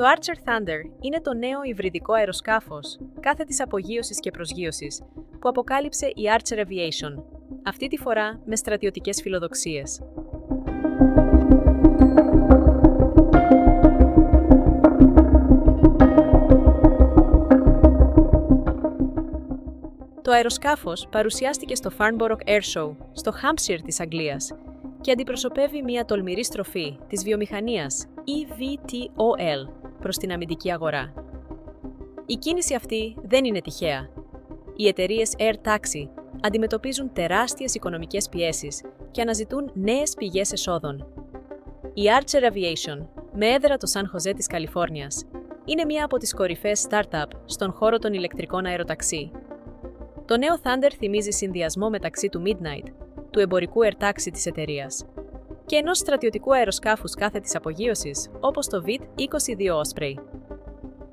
Το Archer Thunder είναι το νέο υβριδικό αεροσκάφος κάθετης απογείωσης και προσγείωσης που αποκάλυψε η Archer Aviation, αυτή τη φορά με στρατιωτικές φιλοδοξίες. Το αεροσκάφος παρουσιάστηκε στο Farnborough Air Show, στο Hampshire της Αγγλίας και αντιπροσωπεύει μια τολμηρή στροφή της βιομηχανίας eVTOL προς την αμυντική αγορά. Η κίνηση αυτή δεν είναι τυχαία. Οι εταιρείες Air Taxi αντιμετωπίζουν τεράστιες οικονομικές πιέσεις και αναζητούν νέες πηγές εσόδων. Η Archer Aviation, με έδρα το Σαν Χοζέ της Καλιφόρνιας, είναι μία από τις κορυφαίες startup στον χώρο των ηλεκτρικών αεροταξί. Το νέο Thunder θυμίζει συνδυασμό μεταξύ του Midnight, του εμπορικού Air Taxi της εταιρείας, και ενός στρατιωτικού αεροσκάφους κάθετης απογείωσης, όπως το VIT-22 Osprey.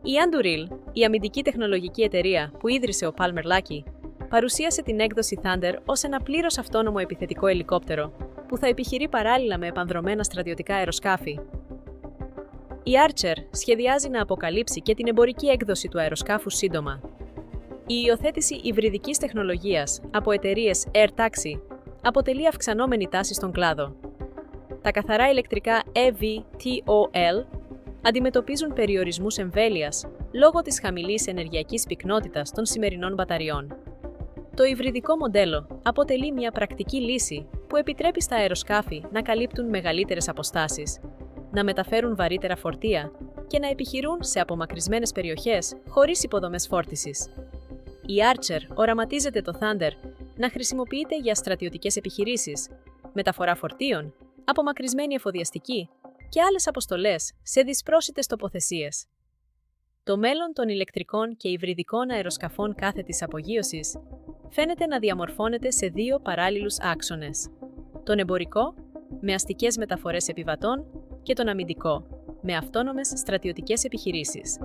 Η Anduril, η αμυντική τεχνολογική εταιρεία που ίδρυσε ο Palmer Luckey, παρουσίασε την έκδοση Thunder ως ένα πλήρως αυτόνομο επιθετικό ελικόπτερο που θα επιχειρεί παράλληλα με επανδρωμένα στρατιωτικά αεροσκάφη. Η Archer σχεδιάζει να αποκαλύψει και την εμπορική έκδοση του αεροσκάφους σύντομα. Η υιοθέτηση υβριδικής τεχνολογίας από εταιρείες Air Taxi αποτελεί αυξανόμενη τάση στον κλάδο. Τα καθαρά ηλεκτρικά eVTOL αντιμετωπίζουν περιορισμούς εμβέλειας λόγω της χαμηλής ενεργειακής πυκνότητας των σημερινών μπαταριών. Το υβριδικό μοντέλο αποτελεί μια πρακτική λύση που επιτρέπει στα αεροσκάφη να καλύπτουν μεγαλύτερες αποστάσεις, να μεταφέρουν βαρύτερα φορτία και να επιχειρούν σε απομακρυσμένες περιοχές χωρίς υποδομές φόρτισης. Η Archer οραματίζεται το Thunder να χρησιμοποιείται για στρατιωτικές επιχειρήσεις, μεταφορά φορτίων, απομακρυσμένη εφοδιαστική και άλλες αποστολές σε δυσπρόσιτες τοποθεσίες. Το μέλλον των ηλεκτρικών και υβριδικών αεροσκαφών κάθετης απογείωσης φαίνεται να διαμορφώνεται σε δύο παράλληλους άξονες. Τον εμπορικό, με αστικές μεταφορές επιβατών, και τον αμυντικό, με αυτόνομες στρατιωτικές επιχειρήσεις.